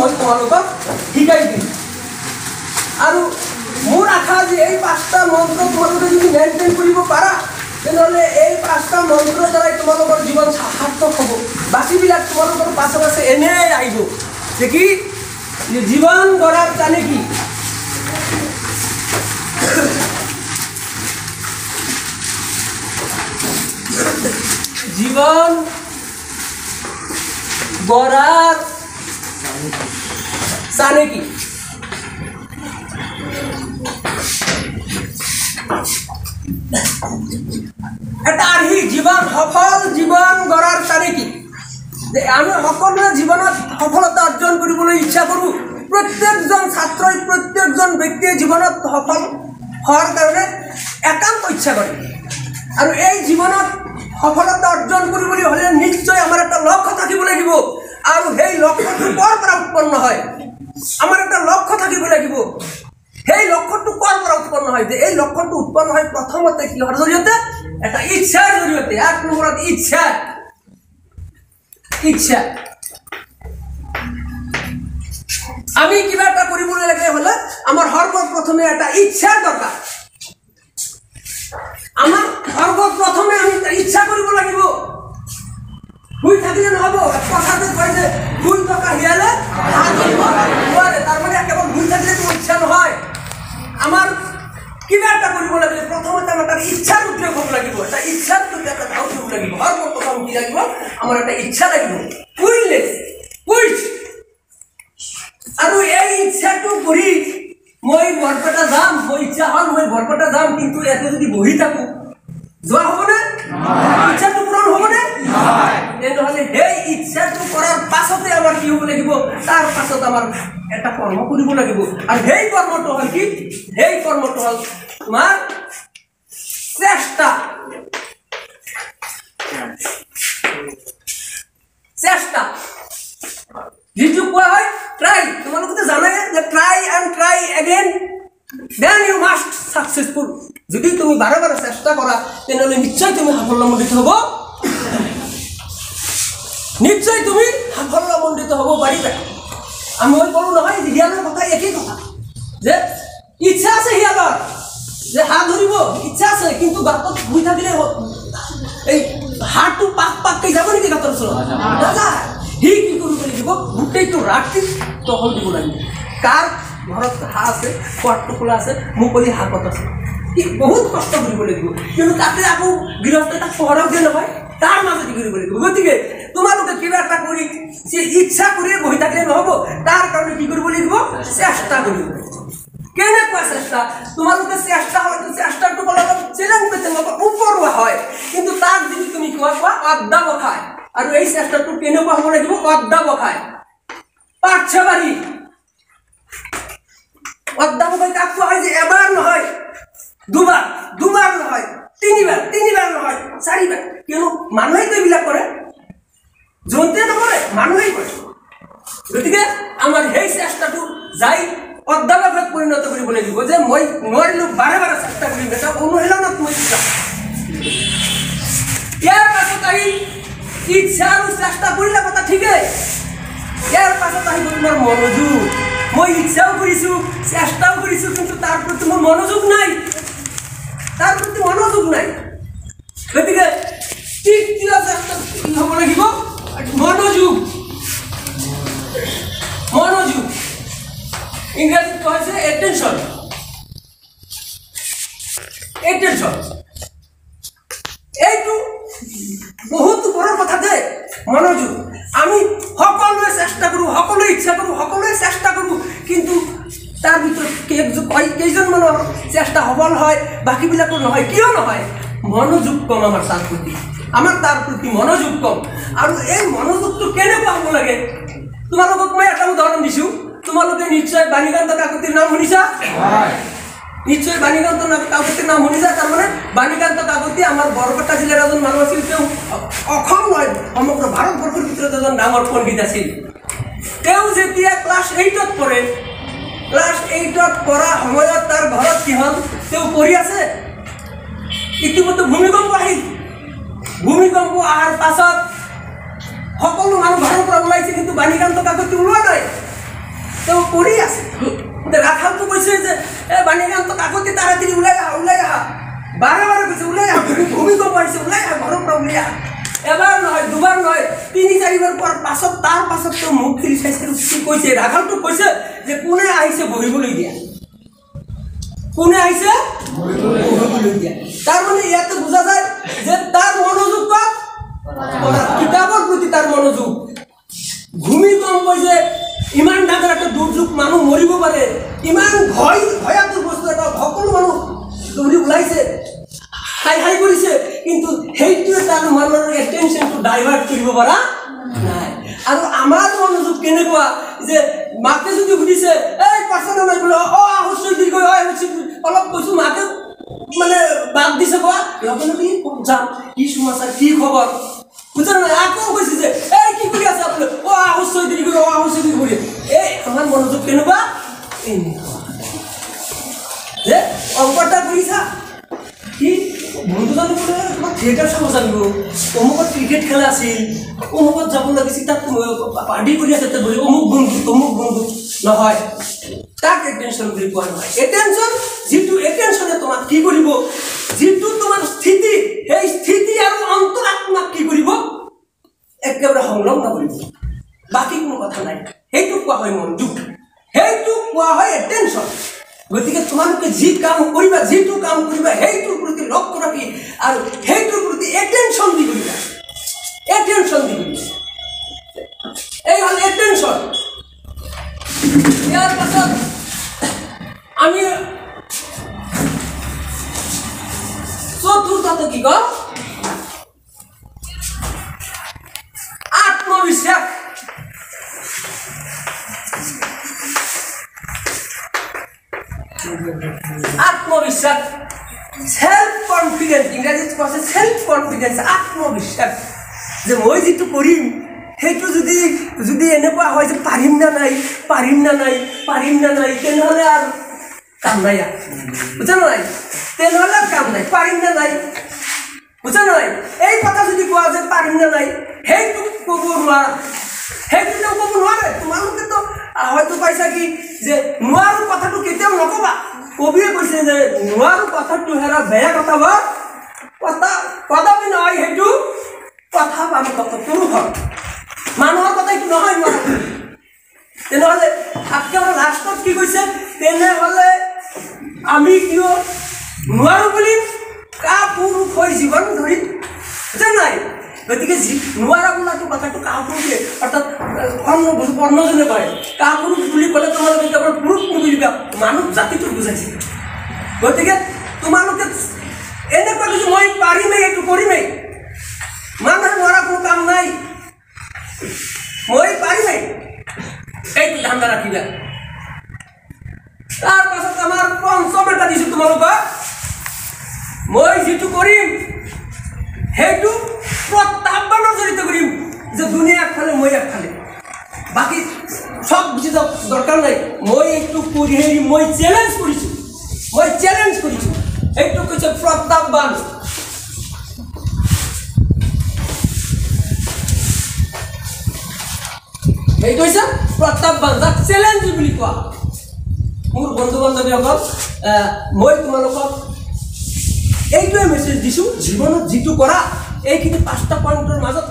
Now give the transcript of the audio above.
মই তোমালোকক শিকাই দিম আৰু মোৰ আশা যে এই 5টা মন্ত্ৰ তোমালোকে যদি মেইনটেইন কৰিব পাৰা তেনেহ'লে এই 5টা মন্ত্ৰৰ দ্বাৰাই তোমালোকৰ জীৱন সাৰ্থক হ'ব বাকীবিলাক তোমালোকৰ পাছত আছে এনেই আহিব যে কি জীৱন গঢ়াৰ জানে কি জীবন গড়ার জানে কি এটা আহি জীবন সফল জীবন গড়ার জানে কি যে আমি সকলোৱে জীৱনত সফলতা অৰ্জন কৰিবলৈ ইচ্ছা কৰোঁ প্ৰত্যেকজন ছাত্ৰই প্ৰত্যেকজন ব্যক্তিয়ে জীৱনত সফল হোৱাৰ কাৰণে একান্ত ইচ্ছা কৰে আৰু এই জীৱনত সফলতা অৰ্জন কৰিবলৈ হ'লে নিশ্চয় আমাৰ এটা লক্ষ্য থাকিব লাগিব আৰু সেই লক্ষ্যটো ক'ৰ পৰা উৎপন্ন হয় আমাৰ এটা লক্ষ্য থাকিব লাগিব সেই লক্ষ্যটো ক'ৰ পৰা উৎপন্ন হয় যে এই লক্ষ্যটো উৎপন্ন হয় প্ৰথমতে কিহৰ জৰিয়তে এটা ইচ্ছাৰ জৰিয়তে এক নম্বৰত ইচ্ছা ইচ্ছা আমি কিবা এটা কৰিবলৈ লাগে হ'লে আমাৰ সৰ্বপ্ৰথমে এটা ইচ্ছাৰ দৰকাৰ আমাৰ সৰ্বপ্ৰথমে আমি ইচ্ছা কৰিব লাগিব শুই থাকিলে নহব কথাতে কয় যে শুই থকা হিয়ালে তার মানে কেবল শুই থাকিলে তো ইচ্ছা নহয় আমার কিবা এটা কৰিব লাগিলে প্ৰথমতে আমাৰ এটা ইচ্ছাৰ উদ্ৰেক হ'ব লাগিব এটা ইচ্ছাৰ প্ৰতি এটা ধাউ দিব লাগিব সৰ্বপ্ৰথম কি লাগিব আমাৰ একটা ইচ্ছা লাগিব উইলনেস উইচ আৰু এই ইচ্ছাটো কৰি মই বৰপেটা যাম মই ইচ্ছা হল মই বৰপেটা যাম কিন্তু এতে যদি বহি থাকো যোৱা হ'বনে ইচ্ছাটো পূৰণ হ'বনে তেনেহ'লে সেই ইচ্ছাটো কৰাৰ পাছতে আমাৰ কি হ'ব লাগিব তাৰ পাছত আমাৰ এটা কৰ্ম কৰিব লাগিব আৰু সেই কৰ্মটো হ'ল কি সেই কৰ্মটো হ'ল তোমাৰ চেষ্টা চেষ্টা যিটো কোৱা হয় ট্রাই তোমালোকে জানাই যে try and try again then you must successful যদি তুমি বারে বারে চেষ্টা কৰা তেনেহ'লে নিশ্চয় তুমি সাফল্যমণ্ডিত হ'ব নিশ্চয় তুমি সাফল্যমণ্ডিত হ'ব পাৰিবা আমি ক'লো নহয় হিয়ালৰ কথা একেই কথা যে ইচ্ছা আছে হিয়ালৰ যে হাত ধৰিব ইচ্ছা আছে কিন্তু গাঁতত শুই থাকিলে এই হাতটো পাক পাককৈ যাব নেকি গাঁতৰ ওচৰত নাযায় সি কি কৰিব লাগিব গোটেইটো ৰাতি টহল দিব লাগিব কাৰ ঘৰত হাঁহ আছে কোৱাৰটো খোলা আছে মুকলি হাকত আছে সি বহুত কষ্ট কৰিব লাগিব কিন্তু তাতে আকৌ গৃহস্থই তাক পোহৰক দিয়ে নহয় তাৰ মাজতে কৰিব লাগিব গতিকে তোমালোকে কিবা এটা কৰি ইচ্ছা কৰিয়ে বহি থাকিলে নহ'ব তাৰ কাৰণে কি কৰিব লাগিব চেষ্টা কৰিব লাগিব কেনেকুৱা চেষ্টা তোমালোকে চেষ্টা হয়তো চেষ্টাটো অলপ চেলেঞ্জ পেতে ওপৰুৱা হয় কিন্তু তাক যদি তুমি কোৱা অধ্যাৱসায় আৰু এই চেষ্টাটো কেনেকুৱা হ'ব লাগিব অধ্যাৱসায় পাঠ্যবাৰী অধ্যাৱসায় কাক কোৱা হয় যে এবাৰ নহয় দুবাৰ নহয় তিনিবাৰ নহয় চাৰিবাৰ কিয়নো মানুহেতো এইবিলাক কৰে জন্তে নকৰে মানুহেই কৰে গতিকে আমাৰ সেই চেষ্টাটো যাই অধ্যাৱসায়ত পৰিণত কৰিব লাগিব যে মই নোৱাৰিলোঁ বাৰে বাৰে চেষ্টা কৰিম এটা অনুশীলনত মই ইয়াৰ পাছত আহি ইচ্ছা আৰু চেষ্টা কৰিলে কথা ঠিকেই ইয়াৰ পাছত আহিব তোমাৰ মনোযোগ মই ইচ্ছাও কৰিছোঁ চেষ্টাও কৰিছোঁ কিন্তু তাৰ প্ৰতি মোৰ মনোযোগ নাই গতিকে তৃতীয় চেষ্টা কি হ'ব লাগিব মনোযোগ ইংৰাজীত কোৱা হৈছে এটেনশ্যন এইটো বহুত বড় কথা দে মনোযোগ আমি সকলোৱে চেষ্টা কৰোঁ সকলোৱে ইচ্ছা কৰোঁ সকলোৱে চেষ্টা কৰোঁ কিন্তু তাৰ ভিতৰত কেইজনমানৰ চেষ্টা সফল হয় বাকীবিলাকৰ নহয় কিয় নহয় মনোযোগ কম আমাৰ তাৰ প্ৰতি মনোযোগ কম আৰু এই মনোযোগটো কেনেকুৱা হ'ব লাগে তোমালোকক মই এটা উদাহৰণ দিছোঁ তোমালোকে নিশ্চয় বাণীকান্ত কাকতিৰ নাম শুনিছা নিশ্চয় বাণীকান্ত কাকতিৰ নাম শুনিছা তাৰমানে বাণীকান্ত কাকতি আমাৰ বৰপেটা জিলাৰ এজন মানুহ আছিল তেওঁ অসম নহয় সমগ্ৰ ভাৰতবৰ্ষৰ ভিতৰত এজন ডাঙৰ পণ্ডিত আছিল তেওঁ যেতিয়া ক্লাছ 8ত পঢ়ে ক্লাছ 8ত পঢ়া সময়ত তাৰ ঘৰত কি হ'ল তেওঁ পঢ়ি আছে ইতিমধ্যে ভূমিকম্প অহাৰ পাছত সকলো মানুহ ঘৰৰ পৰা ওলাইছে কিন্তু বাণীকান্ত কাকতি ওলোৱা নাই তেওঁ কৰি আছে ৰাখালটো কৈছে যে বাণীকান্ত কাকতি তাড়াতাড়ি ওলাই আহা বাৰে বাৰে কৈছে ওলাই আহা ভূমিকম্প আহিছে ওলাই আহা ঘৰৰ পৰা ওলাই আহা এবাৰ নহয় দুবাৰ নহয় ৩-৪বাৰ পৰ পাছত তাৰ পাছত তেওঁ মুখ খুলি চাইছে কৈছে ৰাখালটোক কৈছে যে কোনে আহিছে বহিবলৈ দিয়া কোনে আহিছে বহিবলৈ দিয়া তাৰমানে ইয়াতে বুজা যায় যে তাৰ মনোযোগ কিতাপৰ প্ৰতি তাৰ মনোযোগ ভূমিকম্প যে ইমান ডাঙৰ একটা দুৰ্যোগ মানুহ মৰিব পাৰে ইমান ভয়াতুৰ বস্তু এটা সকলো মানুহ দৌৰি ওলাইছে হাই কৰিছে কিন্তু সেইটোৱে তাৰ মানুহৰ এটেনশ্যনটো ডাইভাৰ্ট কৰিব পৰা নাই আৰু আমাৰ মনোযোগ কেনেকুৱা যে মাকে যদি সুধিছে এই পাৰ্চনা নাই বোলে আহস্যই দীৰ্ঘ অলপ কৈছো মাকে মানে বাদ দিছে কোৱা লগে যাম কি সমাচাৰ কি খবৰ বুঝা না আকৌ কৈছে যে এই কি কৰি আছে আপুনি আহস্যই দীৰ্ঘ কৰি এই আমাৰ মনোযোগ কেনেকুৱা যে অংকটা কৰিছা কি বন্ধুজনে বোলে তোমাক থিয়েটাৰ চাব জানিব অমুকত ক্ৰিকেট খেলা আছিল অমুকত যাব লাগিছিল তাত পাৰ্টি কৰি আছে তাত অমুক বন্ধু তমুক বন্ধু নহয় তাক এটেনশ্যন বুলি কোৱা নহয় এটেনশ্যন যিটো এটেনশ্যনে তোমাক কি কৰিব যিটো তোমাৰ স্থিতি সেই স্থিতি আৰু অন্তৰাত্মাক কি কৰিব একেবাৰে সংলগ্ন কৰিব বাকী কোনো কথা নাই সেইটো কোৱা হয় মনোযোগ সেইটো কোৱা হয় এটেনশ্যন গতিকে তোমালোকে যি কাম কৰিবা যিটো কাম কৰিবা সেইটোৰ প্ৰতি লক্ষ্য ৰাখি আৰু সেইটোৰ প্ৰতি এটেনশ্যন দি কৰিবা এই হ'ল এটেনশ্যন ইয়াৰ পাছত আমি চতুৰ্থটো কি কওঁ আত্মবিশ্বাস সেলফ কনফিডেন্স ইংৰাজীত কৈছে সেলফ কনফিডেন্স আত্মবিশ্বাস যে মই যিটো কৰিম সেইটো যদি এনেকুৱা হয় যে পাৰিম না নাই তেনেহ'লে আৰু কাম নাই বুজা নাই তেনেহ'লে কাম নাই পাৰিম না নাই বুজা নাই এই কথা যদি কোৱা যে পাৰিম না নাই সেইটো ক'ব নোৱাৰা সেইটো ক'ব নোৱাৰে তোমালোকেতো হয়তো পাইছা কি যে নোৱাৰো কথাটো কেতিয়াও নকবা কবিয়ে কৈছে যে নোৱাৰো কথাটো হেৰা বেয়া কথা কদাপি নহয় সেইটো কথা পাম পুৰুষৰ মানুহৰ কথা এইটো নহয় তেনেহ'লে একেবাৰে লাষ্টত কি কৈছে তেনেহ'লে আমি কিয় নোৱাৰো বুলি পুৰুষ হৈ জীৱন ধৰি বুজা নাই গতিকে নোৱাৰা বোলাটো কথাটো কাপুৰুষে অৰ্থাৎ কৰ্ণজনে কয় কাপুৰুষ বুলি ক'লে তোমালোকে কেৱল পুৰুষ নুবুজিবা মানুহ জাতিটো বুজাইছে গতিকে তোমালোকে এনেকুৱা কৈছে মই পাৰিমেই এইটো কৰিমেই মানুহে নোৱাৰা কোনো কাম নাই মই পাৰিমেই এইটো ধান্দা ৰাখিবা তাৰ পাছত আমাৰ পঞ্চম এটা দিছোঁ তোমালোকক মই যিটো কৰিম সেইটো প্ৰত্যাহ্বানৰ জড়িত কৰিম যে দুনিয়া একফালে মই একফালে বাকী সব বুঝি দৰকাৰ নাই মই এইটো কৰি হেৰি মই চ্যালেঞ্জ কৰিছোঁ এইটো কৈছে প্ৰত্যাহ্বান এইটো হৈছে প্ৰত্যাহ্বান যাক চ্যালেঞ্জ বুলি কোৱা মোৰ বন্ধু বান্ধৱীসকল মই তোমালোকক এইটোৱে মেছেজ দিছোঁ জীৱনত যিটো কৰা এইখিনি 5টা পইণ্টৰ মাজত